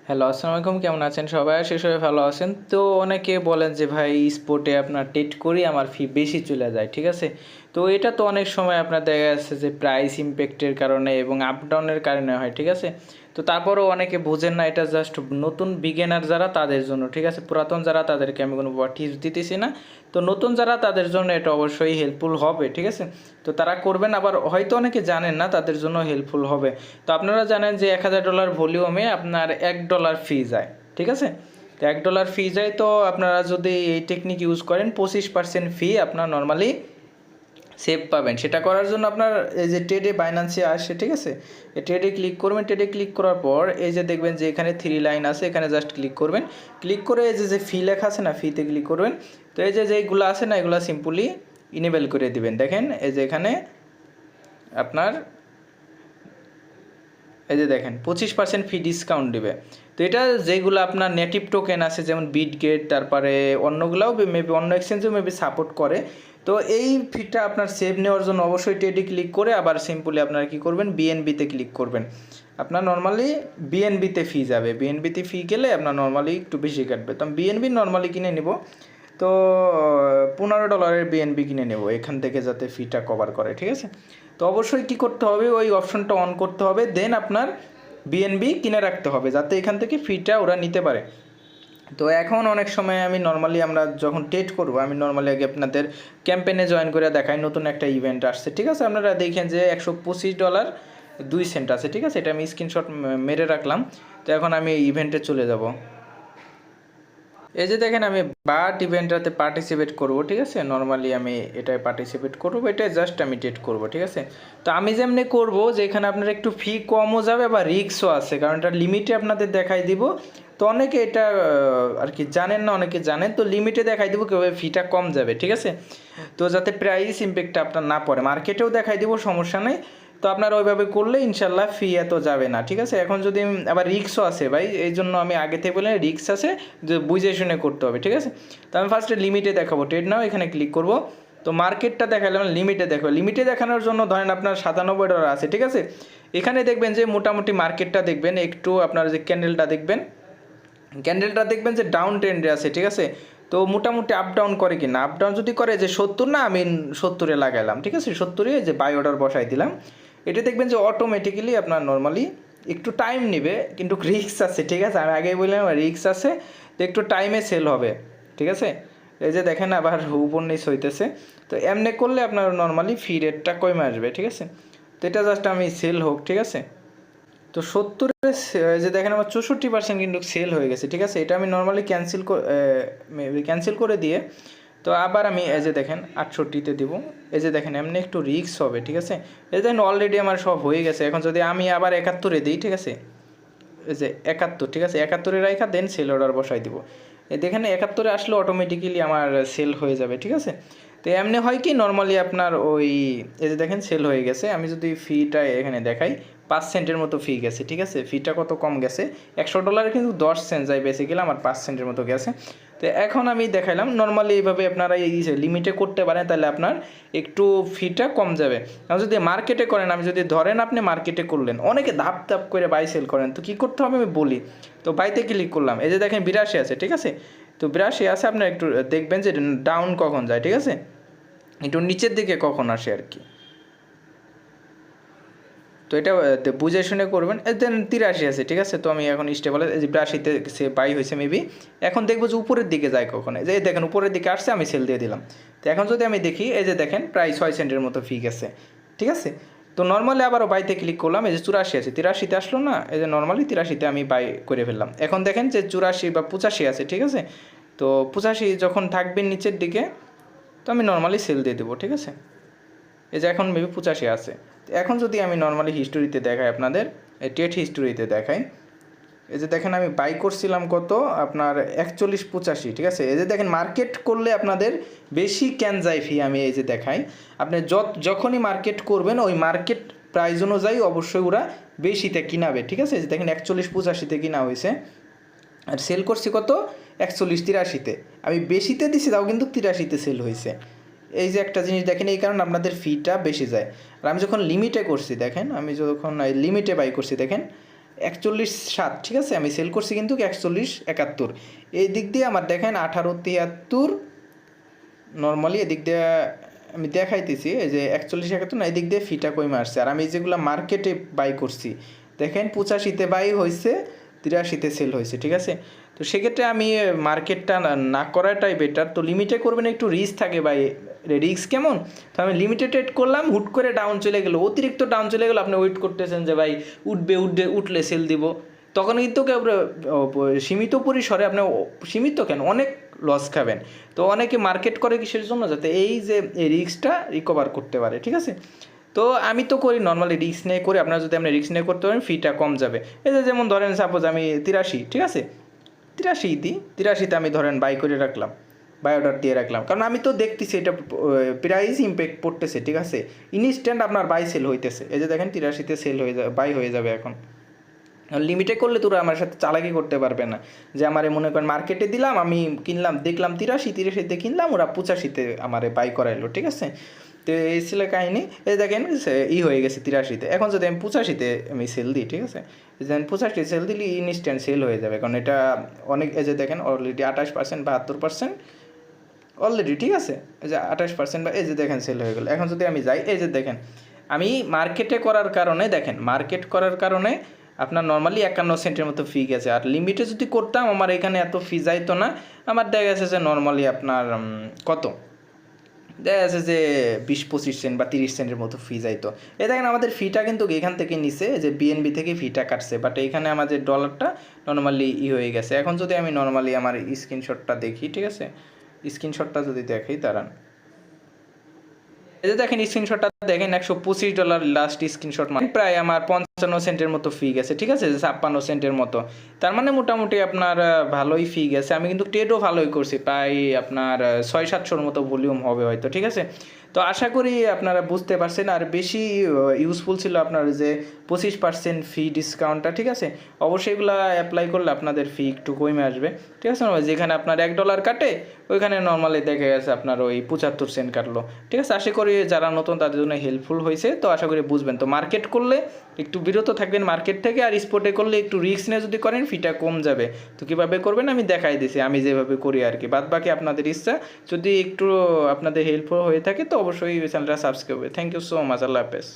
Hello, আসসালামু আলাইকুম। কেমন আছেন সবাই? আশা করি সবাই ভালো আছেন। তো অনেকে বলেন যে ভাই স্পোর্টে আপনার ট্রেড করি আমার ফি বেশি চলে যায়, ঠিক আছে? তো এটা তো অনেক সময় আপনার দেখা যাচ্ছে যে প্রাইস ইমপ্যাক্টের কারণে এবং আপ ডাউনের কারণে হয়, ঠিক আছে? তো তারপরেও অনেকে বোঝেন না, এটা জাস্ট নতুন বিগিনার যারা তাদের জন্য, ঠিক আছে? পুরাতন যারা তাদেরকে আমি কোনো টিপস দিতেছি না। তো নতুন যারা তাদের জন্য এটা অবশ্যই হেল্পফুল হবে, ঠিক আছে? তো তারা করবেন, আবার হয়তো অনেকে জানেন না তাদের জন্য হেল্পফুল হবে। তো আপনারা জানেন যে $1000 ভলিউমে আপনার $1 ফি যায়, ঠিক আছে? তো $1 ফি যায়, তো আপনারা যদি এই টেকনিক ইউজ করেন 25% ফি আপনার নর্মালি সেভ পাবেন। সেটা করার জন্য আপনার এই যে ট্রেডে বাইন্যান্সে আসে, ঠিক আছে? এই ট্রেডে ক্লিক করবেন। ট্রেডে ক্লিক করার পর এই যে দেখবেন যে এখানে 3 লাইন আছে, এখানে জাস্ট ক্লিক করবেন। ক্লিক করে এই যে ফি লেখা আছে না, ফিতে ক্লিক করবেন। তো এই যে যেইগুলো আছে না, এগুলো সিম্পলি ইনেবল করে দিবেন। দেখেন এই যে এখানে আপনার এই যে দেখেন 25% ফি ডিসকাউন্ট দিবে। তো এটা যেগুলো আপনার নেটিভ টোকেন আছে যেমন বিটগেট, তারপরে অন্যগুলাও মেবি অন্য এক্সচেঞ্জেও মেবি সাপোর্ট করে। তো এই ফিটা আপনার সেভ নেওয়ার জন্য অবশ্যই ট্রেডে ক্লিক করে আবার সিম্পলি আপনারা কী করবেন, বিএনবিতে ক্লিক করবেন। আপনার নর্মালি বিএনবিতে ফি যাবে। বিএনবিতে ফি গেলে আপনার নর্মালি একটু বেশি কাটবে। তো আমি বিএনবি নর্মালি কিনে নিব। তো $15 বিএনবি কিনে নেব এখান থেকে, যাতে ফিটা কভার করে, ঠিক আছে? তো অবশ্যই কী করতে হবে, ওই অপশনটা অন করতে হবে, দেন আপনার বিএনবি কিনে রাখতে হবে যাতে এখান থেকে ফিটা ওরা নিতে পারে। তো এখন অনেক সময় আমি নর্মালি আমরা যখন ট্রেড করবো, আমি নর্মালি আগে আপনাদের ক্যাম্পেনে জয়েন করে দেখাই। নতুন একটা ইভেন্ট আসছে, ঠিক আছে? আপনারা দেখেন যে $125.02 আছে, ঠিক আছে? এটা আমি স্ক্রিনশট মেরে রাখলাম। তো এখন আমি এই ইভেন্টে চলে যাব। এই যে দেখেন আমি বাট ইভেন্টটাতে পার্টিসিপেট করব, ঠিক আছে? নর্মালি আমি এটায় পার্টিসিপেট করব, এটাই জাস্ট আমি ট্রেড করব, ঠিক আছে? তো আমি যেমনি করব যে এখানে আপনার একটু ফি কমও যাবে বা রিস্কও আছে, কারণ এটা লিমিটে আপনাদের দেখাই দিব। তো অনেকে এটা আর কি জানেন না, অনেকে জানেন। তো লিমিটে দেখাই দিব কীভাবে ফিটা কম যাবে, ঠিক আছে? তো যাতে প্রাইস ইম্প্যাক্টটা আপনার না পড়ে, মার্কেটেও দেখাই দিব, সমস্যা নেই। তো আপনারা ওইভাবে করলে ইনশাল্লাহ ফি এত যাবে না, ঠিক আছে? এখন যদি আবার রিক্সও আছে ভাই, এই জন্য আমি আগে থেকে বলে রিক্স আছে, যে বুঝে শুনে করতে হবে, ঠিক আছে? তো আমি ফার্স্টে লিমিটে দেখাবো, ট্রেড নাও এখানে ক্লিক করব। তো মার্কেটটা দেখালাম, লিমিটে দেখো। লিমিটে দেখানোর জন্য ধরেন আপনার $97 আছে, ঠিক আছে? এখানে দেখবেন যে মোটামুটি মার্কেটটা দেখবেন একটু, আপনার যে ক্যান্ডেলটা দেখবেন যে ডাউন ট্রেন্ডে আছে, ঠিক আছে? তো মোটামুটি আপ ডাউন করে কি না, আপ ডাউন যদি করে যে 70 না, আমি 70-এ লাগাইলাম, ঠিক আছে? 70-এ যে বাই অর্ডার বসাই দিলাম। এটা দেখবেন যে অটোমেটিক্যালি আপনার নর্মালি একটু টাইম নেবে, কিন্তু রিস্ক আছে, ঠিক আছে? আমি আগেই বললাম রিস্ক আছে। তো একটু টাইমে সেল হবে, ঠিক আছে? এই যে দেখেন আবার উপর নিচ হইতেছে। তো এমনি করলে আপনার নর্মালি ফি রেটটা কমে আসবে, ঠিক আছে? তো এটা জাস্ট আমি সেল হোক, ঠিক আছে? তো 70-এ যে দেখেন আমার 64% কিন্তু সেল হয়ে গেছে, ঠিক আছে? এটা আমি নর্মালি ক্যান্সেল করে দিয়ে, তো আবার আমি এই যে দেখেন 68-তে দিব। এই যে দেখেন এমনি একটু রিস্ক হবে, ঠিক আছে? এই দেখেন অলরেডি আমার সব হয়ে গেছে। এখন যদি আমি আবার 71-এ দিই, ঠিক আছে? এই যে 71, ঠিক আছে? 71-এ রাখা দেন সেল অর্ডার বসাই দিব। এই দেখেন 71-এ আসলে অটোমেটিক্যালি আমার সেল হয়ে যাবে, ঠিক আছে? তো এমনি হয় কি, নর্মালি আপনার ওই এই যে দেখেন সেল হয়ে গেছে। আমি যদি ফিটা এখানে দেখাই, 5 সেন্টের মতো ফি গেছে, ঠিক আছে? ফিটা কত কম গেছে, $100 কিন্তু 10 সেন্ট যায় বেসিক্যালি, আমার 5 সেন্টের মতো গেছে। তো এখন আমি দেখাইলাম নর্মালি এইভাবে আপনারা এই লিমিটে করতে পারেন, তাহলে আপনার একটু ফিটা কম যাবে। আর যদি মার্কেটে করেন, আমি যদি ধরেন আপনি মার্কেটে করলেন, অনেকে ধাপ ধাপ করে বাই সেল করেন, তো কী করতে হবে আমি বলি। তো বাইতে ক্লিক করলাম, এই যে দেখেন 82 আছে, ঠিক আছে? তো 82 আছে, আপনার একটু দেখবেন যে ডাউন কখন যায়, ঠিক আছে? একটু নিচের দিকে কখন আসে আর কি। তো এটা বুঝে শুনে করবেন। দেন 83 আছে, ঠিক আছে? তো আমি এখন স্টেবল, এই যে 82-তে সে বাই হয়েছে মেবি। এখন দেখবো যে উপরের দিকে যায় কখন, এই যে দেখেন উপরের দিকে আসছে, আমি সেল দিয়ে দিলাম। তো এখন যদি আমি দেখি, এই যে দেখেন প্রায় 6 সেন্টের মতো ফি গেছে, ঠিক আছে? তো নর্মালি আবারও বাইতে ক্লিক করলাম, এই যে 84 আছে, 83-তে আসলো না, এই যে নর্মালি 83-তে আমি বাই করে ফেললাম। এখন দেখেন যে 84 বা 85 আছে, ঠিক আছে? তো 85 যখন থাকবে নিচের দিকে, তো আমি নর্মালি সেল দিয়ে দেবো, ঠিক আছে? এই যে এখন মেবি 85 আছে। এখন যদি আমি নর্মালি হিস্টোরিতে দেখাই আপনাদের, ট্রেড হিস্টোরিতে দেখাই, এই যে দেখেন আমি বাই করছিলাম কত, আপনার 41.85, ঠিক আছে? এই যে দেখেন মার্কেট করলে আপনাদের বেশি ক্যান যায় ফি, আমি এই যে দেখাই। আপনি যখনই মার্কেট করবেন ওই মার্কেট প্রাইস অনুযায়ী অবশ্যই ওরা বেশিতে কিনাবে, ঠিক আছে? এই যে দেখেন 41.85-তে কিনা হয়েছে, আর সেল করছি কত, 41.83-তে। আমি বেশিতে দিছি, তাও কিন্তু 83-তে সেল হয়েছে। এই যে একটা জিনিস দেখেন, এই কারণে আপনাদের ফিটা বেশি যায়। আর আমি যখন লিমিটে করছি, দেখেন আমি যখন লিমিটে বাই করছি, দেখেন 41.7, ঠিক আছে, আমি সেল করছি কিন্তু 41.71। এই দিক দিয়ে আমার দেখেন 18.73 নর্মালি, এদিক দিয়ে আমি দেখাইতেছি এই যে 41.71 না, এদিক দিয়ে ফিটা কমে আসছে। আর আমি যেগুলো মার্কেটে বাই করছি দেখেন 85-তে বাই হয়েছে, 83-তে সেল হয়েছে, ঠিক আছে। তো সেক্ষেত্রে আমি মার্কেটটা না করাটাই বেটার। তো লিমিটে করবেন, একটু রিস্ক থাকে ভাই। রিস্ক কেমন, তো আমি লিমিটেড ট্রেড করলাম, হুট করে ডাউন চলে গেলো, অতিরিক্ত ডাউন চলে গেলো, আপনি ওয়েট করতেছেন যে ভাই উঠলে সেল দিব, তখন কিন্তু সীমিত পরিসরে আপনি, সীমিত কেন, অনেক লস খাবেন। তো অনেকে মার্কেট করে কিসের জন্য, যাতে এই যে এই রিস্কটা রিকভার করতে পারে, ঠিক আছে। তো আমি তো করি নর্মালি রিস্ক নিয়ে করি, আপনারা যদি আপনি রিস্ক নিয়ে করতে পারেন ফিটা কম যাবে। এই যে যেমন ধরেন সাপোজ আমি 83, ঠিক আছে, 83তে আমি ধরেন বাই করে রাখলাম, বাই অর্ডার দিয়ে রাখলাম, কারণ আমি তো দেখতেছি এটা প্রাইস ইম্প্যাক্ট পড়তেছে, ঠিক আছে, ইনস্ট্যান্ট আপনার বাই সেল হইতেছে। এই যে দেখেন 83তে সেল হয়ে যাবে, বাই হয়ে যাবে। এখন লিমিটে করলে তোরা আমার সাথে চালাকি করতে পারবে না, যে আমারে মনে করেন মার্কেটে দিলাম, আমি কিনলাম, দেখলাম 83-83তে কিনলাম, ওরা 85-তে আমারে বাই করাইলো, ঠিক আছে। তো এই ছিল কাহিনি। এই দেখেন হয়ে গেছে 83-তে। এখন যদি আমি 85-তে আমি সেল দিই, ঠিক আছে, যেন 85 সেল দিলে ইনস্ট্যান্ট সেল হয়ে যাবে, কারণ এটা অনেক, এই যে দেখেন অলরেডি 28%, 72% অলরেডি, ঠিক আছে, এই যে 28% বা এই যে দেখেন সেল হয়ে গেল। এখন যদি আমি যাই, এই যে দেখেন আমি মার্কেটে করার কারণে, দেখেন মার্কেট করার কারণে আপনার নর্মালি 51 সেন্টের মতো ফি গেছে। আর লিমিটে যদি করতাম আমার এখানে এত ফি যাইতো না, আমার দেখা গেছে যে নর্মালি আপনার কত দেখা যাচ্ছে যে 20-25 সেন্ট বা 30 সেন্টের মতো ফি যাইতো। এই দেখেন আমাদের ফিটা কিন্তু এখান থেকে নিছে, যে বিএনবি থেকে ফিটা কাটছে, বাট এখানে আমাদের ডলারটা নর্মালি হয়ে গেছে। এখন যদি আমি নর্মালি আমার স্ক্রিনশটটা দেখি, ঠিক আছে, স্ক্রিনশটটা যদি দেখাই, দাঁড়ান, এই যে দেখেন স্ক্রিনশটটা দেখেন $125 লাস্ট স্ক্রিনশট, মানে প্রায় আমার 55 সেন্টের মতো ফি গেছে, ঠিক আছে, 56 সেন্টের মতো। তার মানে মোটামুটি আপনার ভালোই ফি গেছে। আমি কিন্তু ট্রেডও ভালোই করছি, প্রায় আপনার 600-700 মতো ভলিউম হবে হয়তো, ঠিক আছে। তো আশা করি আপনারা বুঝতে পারছেন। আর বেশি ইউজফুল ছিল আপনার যে 25% ফি ডিসকাউন্টটা, ঠিক আছে, অবশ্যই এগুলো অ্যাপ্লাই করলে আপনাদের ফি একটু কমে আসবে, ঠিক আছে। যেখানে আপনার $1 কাটে, ওইখানে নর্মালি দেখা গেছে আপনার ওই 75 সেন্ট কাটলো, ঠিক আছে। আশা করি যারা নতুন তাদের জন্য হেল্পফুল হয়েছে, তো আশা করি বুঝবেন। তো মার্কেট করলে একটু বিরত থাকবেন মার্কেট থেকে, আর স্পটে করলে একটু রিস্ক নিয়ে যদি করেন ফিটা কম যাবে। তো কীভাবে করবেন আমি দেখাই দিছি, আমি যেভাবে করি আর কি, বাদ বাকি আপনাদের ইচ্ছা। যদি একটু আপনাদের হেল্পফুল হয়ে থাকে তো অবশ্যই চ্যানেলটা সাবস্ক্রাইব করবে। থ্যাংক ইউ সো মাচ, আল্লাহ হাফেজ।